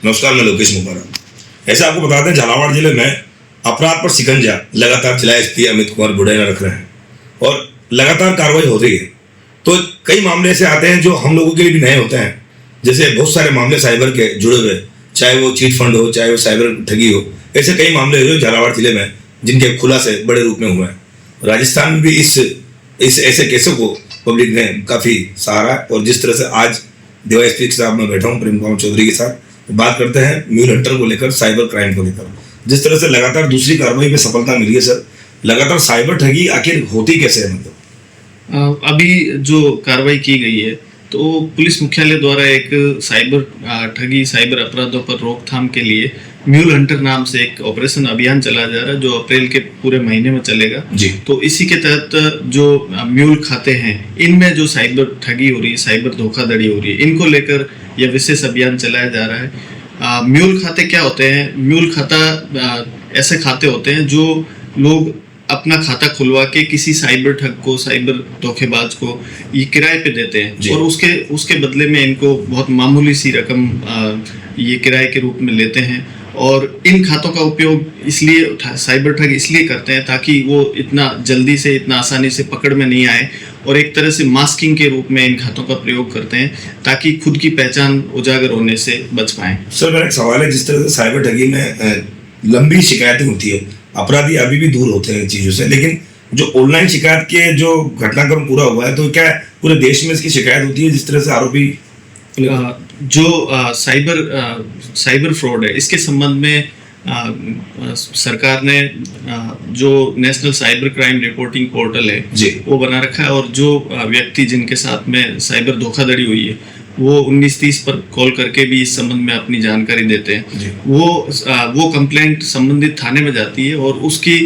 नमस्कार, मैं लोकेश मुखर्जी। ऐसे आपको बता दें, झालावाड़ जिले में अपराध पर शिकंजा लगातार चलाया एसपी अमित कुमार बुढ़ेना रख रहे हैं और लगातार कार्रवाई हो रही है। तो कई मामले ऐसे आते हैं जो हम लोगों के लिए भी नए होते हैं। जैसे बहुत सारे मामले साइबर के जुड़े हुए, चाहे वो चीट फंड हो, चाहे वो साइबर ठगी हो, ऐसे कई मामले हुए झालावाड़ जिले में जिनके खुलासे बड़े रूप में हुए हैं। राजस्थान में भी इस ऐसे केसों को पब्लिक ने काफी सहारा और जिस तरह से आज डीवाईएसपी के साथ मैं बैठा हूँ प्रेम कुमार चौधरी के साथ, बात करते हैं म्यूल हंटर को लेकर, साइबर क्राइम को लेकर। जिस तरह से लगातार दूसरी कार्रवाई में सफलता मिली है सर, लगातार साइबर ठगी आखिर होती कैसे है? मतलब अभी जो कार्रवाई की गई है तो पुलिस मुख्यालय द्वारा एक साइबर ठगी, साइबर अपराधों पर रोकथाम के लिए म्यूल हंटर नाम से एक ऑपरेशन अभियान चलाया जा रहा है, जो अप्रैल के पूरे महीने में चलेगा जी। तो इसी के तहत जो म्यूल खाते हैं, इनमें जो साइबर ठगी हो रही है, साइबर धोखाधड़ी हो रही है, इनको लेकर यह विशेष अभियान चलाया जा रहा है। म्यूल खाते क्या होते हैं? म्यूल खाता ऐसे खाते होते हैं जो लोग अपना खाता खुलवा के किसी साइबर ठग को, साइबर धोखेबाज को ये किराए पे देते हैं और उसके बदले में इनको बहुत मामूली सी रकम ये किराए के रूप में लेते हैं। और इन खातों का उपयोग इसलिए साइबर ठग इसलिए करते हैं ताकि वो इतना जल्दी से, इतना आसानी से पकड़ में नहीं आए, और एक तरह से मास्किंग के रूप में इन खातों का प्रयोग करते हैं ताकि खुद की पहचान उजागर होने से बच पाएं। सर, मेरा एक सवाल है, जिस तरह से साइबर ठगी में लंबी शिकायतें होती है, अपराधी अभी भी दूर होते हैं चीजों से, लेकिन जो ऑनलाइन शिकायत के जो घटनाक्रम पूरा हुआ है, तो क्या पूरे देश में इसकी शिकायत होती है? जिस तरह से आरोपी जो साइबर फ्रॉड है, इसके संबंध में सरकार ने जो national cyber crime reporting portal है वो बना रखा है, और जो व्यक्ति जिनके साथ में साइबर धोखाधड़ी हुई है वो 1930 पर कॉल करके भी इस संबंध में अपनी जानकारी देते हैं। वो कंप्लेंट संबंधित थाने में जाती है और उसकी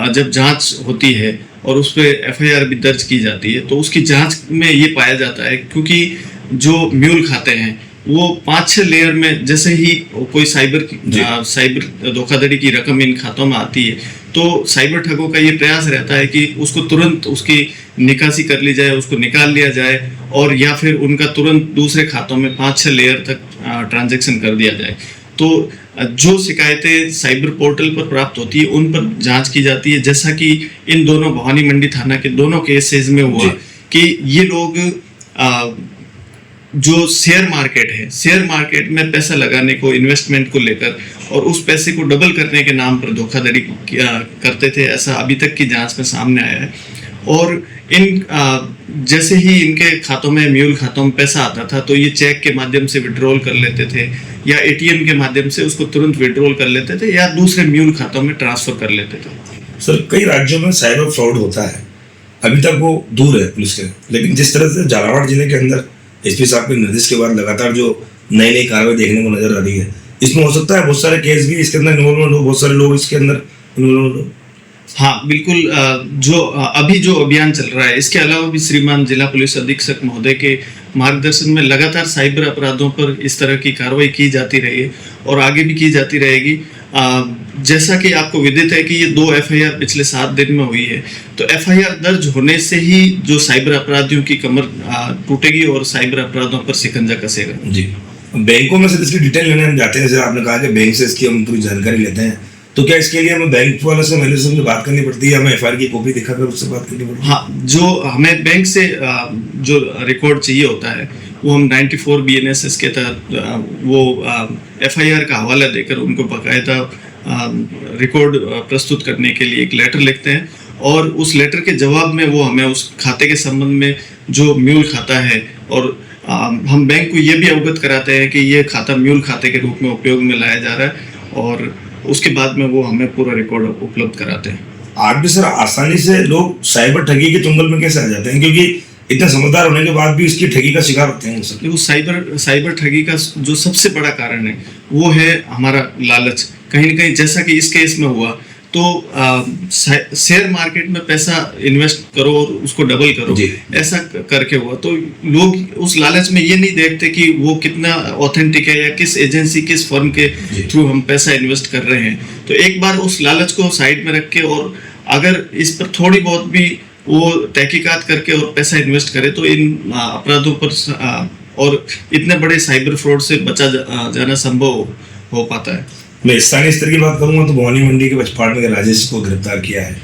जब जांच होती है और उस पर एफआईआर भी दर्ज की जाती है, तो उसकी जांच में ये पाया जाता है, क्योंकि जो म्यूल खाते हैं वो 5-6 लेयर में, जैसे ही कोई साइबर धोखाधड़ी की रकम इन खातों में आती है तो साइबर ठगों का ये प्रयास रहता है कि उसको तुरंत उसकी निकासी कर ली जाए, उसको निकाल लिया जाए, और या फिर उनका तुरंत दूसरे खातों में 5-6 लेयर तक ट्रांजैक्शन कर दिया जाए। तो जो शिकायतें साइबर पोर्टल पर प्राप्त होती है उन पर जांच की जाती है, जैसा कि इन दोनों भवानी मंडी थाना के दोनों केसेस में हुआ कि ये लोग जो शेयर मार्केट है, शेयर मार्केट में पैसा लगाने को, इन्वेस्टमेंट को लेकर, और उस पैसे को डबल करने के नाम पर धोखाधड़ी करते थे, ऐसा अभी तक की जांच में सामने आया है। और जैसे ही इनके खातों में, म्यूल खातों में पैसा आता था, तो ये चेक के माध्यम से विड्रॉल कर लेते थे या एटीएम के माध्यम से उसको तुरंत विड्रॉल कर लेते थे या दूसरे म्यूल खातों में ट्रांसफर कर लेते थे। सर, कई राज्यों में साइबर फ्रॉड होता है, अभी तक वो दूर है पुलिस के, लेकिन जिस तरह से झालावाड़ जिले के अंदर एसपी साहब के निर्देश के बाद लगातार जो नई नई कार्रवाई देखने को नजर आ रही है, इसमें हो सकता है बहुत सारे केस भी इसके अंदर इन्वॉल्वमेंट हो, बहुत सारे लोग इसके अंदर इन्वॉल्वमेंट हो। हाँ बिल्कुल, जो अभी जो अभियान चल रहा है, इसके अलावा भी श्रीमान जिला पुलिस अधीक्षक महोदय के मार्गदर्शन में लगातार साइबर अपराधों पर इस तरह की कार्रवाई की जाती रही है और आगे भी की जाती रहेगी। जैसा कि आपको विदित है कि ये 2 एफआईआर पिछले 7 दिन में हुई है, तो एफआईआर दर्ज होने से ही जो साइबर अपराधियों की कमर टूटेगी और साइबर अपराधों पर शिकंजा कसेगा। जी, बैंकों में से इसकी डिटेल लेने हम जाते हैं, जैसे आपने कहा कि बैंक से इसकी हम पूरी जानकारी लेते हैं, तो क्या इसके लिए हमें बैंक वाले से पहले से बात करनी पड़ती है, हमें एफआईआर की कॉपी दिखाकर उससे बात करनी पड़ती है? हाँ, जो हमें बैंक से जो रिकॉर्ड चाहिए होता है वो हम 94 BNSS के तहत वो एफआईआर का हवाला देकर उनको बाकायदा रिकॉर्ड प्रस्तुत करने के लिए एक लेटर लिखते हैं, और उस लेटर के जवाब में वो हमें उस खाते के संबंध में जो म्यूल खाता है, और हम बैंक को ये भी अवगत कराते हैं कि ये खाता म्यूल खाते के रूप में उपयोग में लाया जा रहा है, और उसके बाद में वो हमें पूरा रिकॉर्ड उपलब्ध कराते हैं। आज भी सर आसानी से लोग साइबर ठगी के चुंगल में कैसे आ जाते हैं, क्योंकि इतने समझदार होने के बाद भी इसकी ठगी का शिकार होते हैं? सर, वो साइबर ठगी का जो सबसे बड़ा कारण है वो है हमारा लालच। कहीं ना कहीं जैसा कि इस केस में हुआ, तो शेयर मार्केट में पैसा इन्वेस्ट करो और उसको डबल करो, ऐसा करके हुआ। तो लोग उस लालच में ये नहीं देखते कि वो कितना ऑथेंटिक है या किस एजेंसी, किस फर्म के थ्रू हम पैसा इन्वेस्ट कर रहे हैं। तो एक बार उस लालच को साइड में रख के, और अगर इस पर थोड़ी बहुत भी वो तहकीकात करके और पैसा इन्वेस्ट करे, तो इन अपराधों पर और इतने बड़े साइबर फ्रॉड से बचा जाना संभव हो पाता है। मैं स्थानीय स्तर की बात करूंगा तो भवानी मंडी के बछपाड़ में राजेश को गिरफ्तार किया है,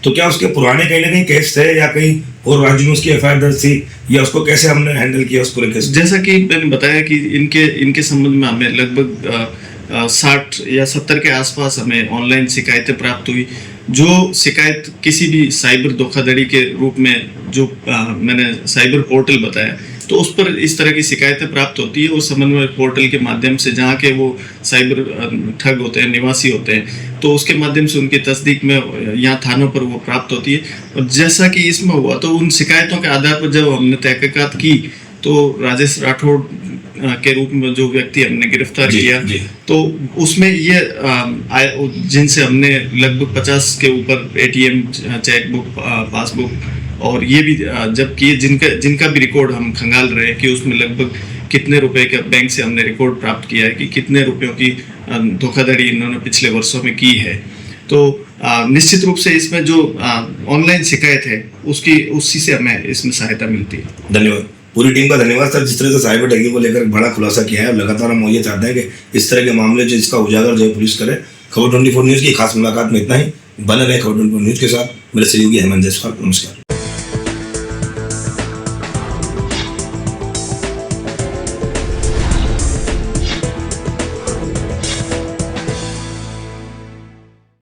तो क्या उसके पुराने कहीं ना कहीं केस थे या कहीं और राज्य में उसकी एफआईआर दर्ज थी, या उसको कैसे हमने हैंडल किया उस पूरे केस? जैसा कि मैंने बताया कि इनके संबंध में हमें लगभग 60 या 70 के आसपास हमें ऑनलाइन शिकायतें प्राप्त हुई। जो शिकायत किसी भी साइबर धोखाधड़ी के रूप में जो मैंने साइबर पोर्टल बताया, तो उस पर इस तरह की शिकायतें प्राप्त होती है। उस समन्वय पोर्टल के माध्यम से जहाँ के वो साइबर ठग होते हैं, निवासी होते हैं, तो उसके माध्यम से उनकी तस्दीक में यहाँ थानों पर वो प्राप्त होती है। और जैसा कि इसमें हुआ, तो उन शिकायतों के आधार पर जब हमने तहकीकात की तो राजेश राठौड़ के रूप में जो व्यक्ति हमने गिरफ्तार किया, तो उसमें ये जिनसे हमने लगभग 50 के ऊपर एटीएम, चेकबुक, पासबुक और ये भी जब किए, जिनका भी रिकॉर्ड हम खंगाल रहे हैं कि उसमें लगभग कितने रुपए के बैंक से हमने रिकॉर्ड प्राप्त किया है कि कितने रुपयों की धोखाधड़ी इन्होंने पिछले वर्षों में की है। तो निश्चित रूप से इसमें जो ऑनलाइन शिकायत है उसी से हमें इसमें सहायता मिलती है। धन्यवाद, पूरी टीम का धन्यवाद सर, जिस तरह से साइबर ठगी को लेकर बड़ा खुलासा किया है। और लगातार हम ये चाहते हैं कि इस तरह के मामले जो इसका उजागर जो है पुलिस करे। खबर 24 न्यूज़ की खास मुलाकात में इतना ही। बने रहे खबर 24 न्यूज़ के साथ। मेरे सहयोगी हेमंत जायसवाल, नमस्कार।